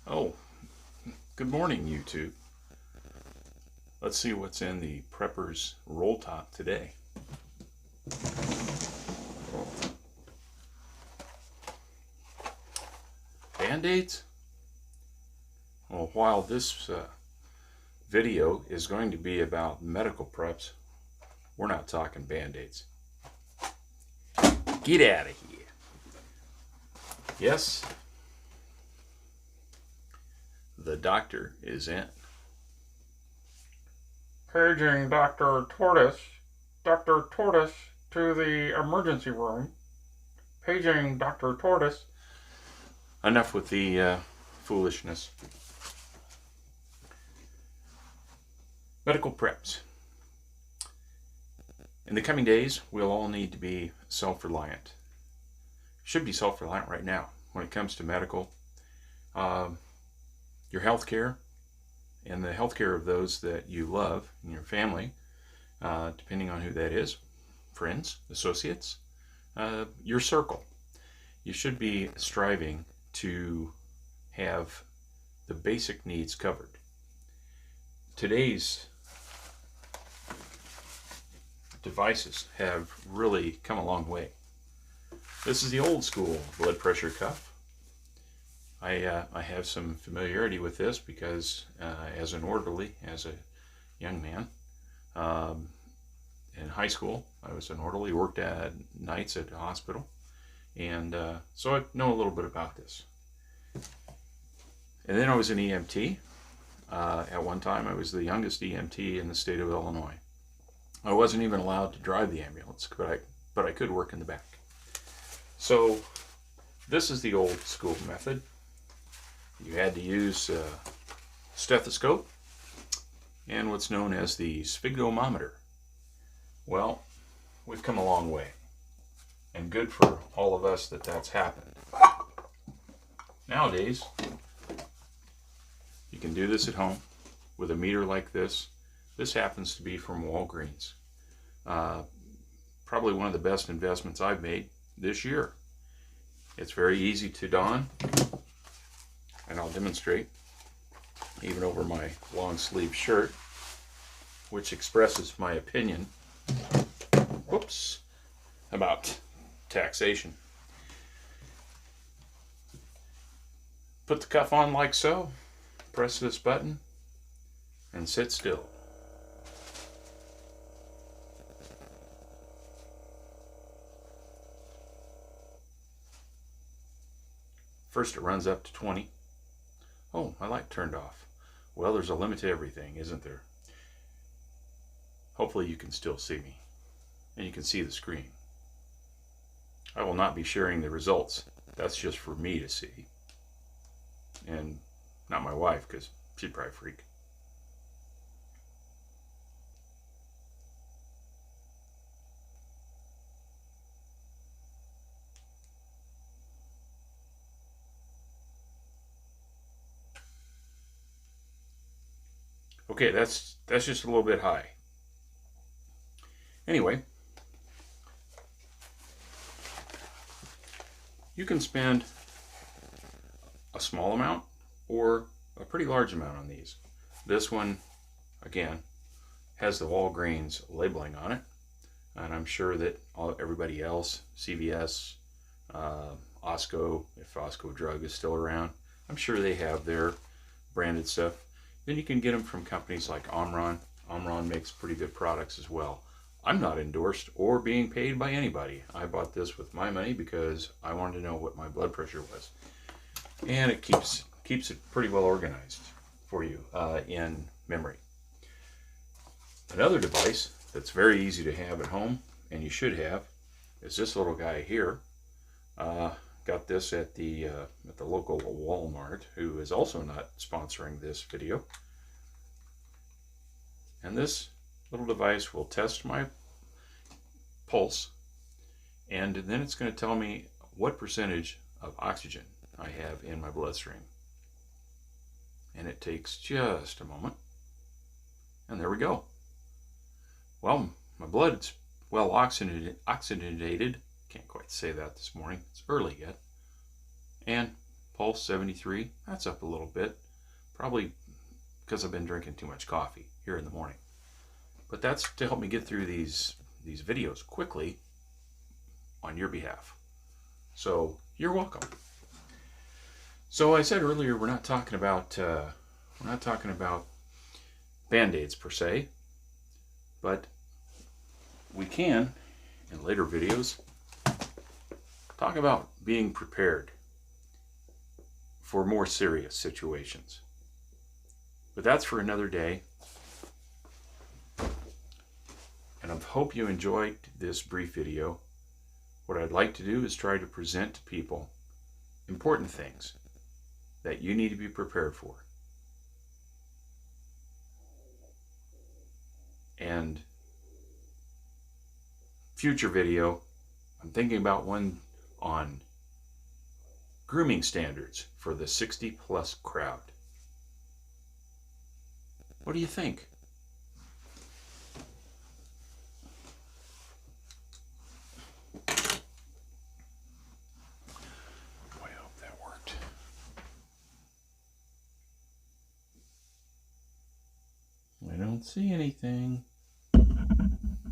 Oh, good morning, YouTube. Let's see what's in the Prepper's Rolltop today. Band-Aids? Well, while this video is going to be about medical preps, we're not talking Band-Aids. Get out of here. Yes, the doctor is in. Paging Dr. Tortoise. Dr. Tortoise to the emergency room. Paging Dr. Tortoise. Enough with the foolishness. Medical preps. In the coming days, we'll all need to be self-reliant. Should be self-reliant right now when it comes to medical. Your health care and the health care of those that you love in your family, depending on who that is, friends, associates, your circle. You should be striving to have the basic needs covered. Today's devices have really come a long way. This is the old school blood pressure cuff. I have some familiarity with this because as an orderly, as a young man, in high school, I was an orderly, worked at nights at a hospital, and so I know a little bit about this. And then I was an EMT. At one time, I was the youngest EMT in the state of Illinois. I wasn't even allowed to drive the ambulance, but I could work in the back. So this is the old school method. You had to use a stethoscope and what's known as the sphygmometer. Well, we've come a long way, and good for all of us that that's happened. Nowadays, you can do this at home with a meter like this. This happens to be from Walgreens. Probably one of the best investments I've made this year. It's very easy to don, and I'll demonstrate even over my long sleeve shirt, which expresses my opinion about taxation. Put the cuff on like so, press this button, and sit still. First it runs up to 20. Oh, my light turned off. Well, there's a limit to everything, isn't there? Hopefully you can still see me, and you can see the screen. I will not be sharing the results. That's just for me to see. And not my wife, because she'd probably freak. Okay, that's just a little bit high. Anyway, you can spend a small amount or a pretty large amount on these. This one, again, has the Walgreens labeling on it, and I'm sure that everybody else, CVS, Osco, if Osco Drug is still around, I'm sure they have their branded stuff. Then you can get them from companies like Omron. Omron makes pretty good products as well. I'm not endorsed or being paid by anybody. I bought this with my money because I wanted to know what my blood pressure was. And it keeps it pretty well organized for you in memory. Another device that's very easy to have at home, and you should have, is this little guy here. Got this at the local Walmart, who is also not sponsoring this video. And this little device will test my pulse, and then it's going to tell me what percentage of oxygen I have in my bloodstream. And it takes just a moment, and there we go. Well, my blood's well oxygenated. Can't quite say that this morning. It's early yet. And pulse 73. That's up a little bit, probably because I've been drinking too much coffee here in the morning. But that's to help me get through these videos quickly on your behalf. So you're welcome. So I said earlier, we're not talking about Band-Aids per se, but we can in later videos talk about being prepared for more serious situations. But that's for another day. And I hope you enjoyed this brief video. What I'd like to do is try to present to people important things that you need to be prepared for. And future video, I'm thinking about one on grooming standards for the 60+ crowd. What do you think? Boy, I hope that worked. I don't see anything.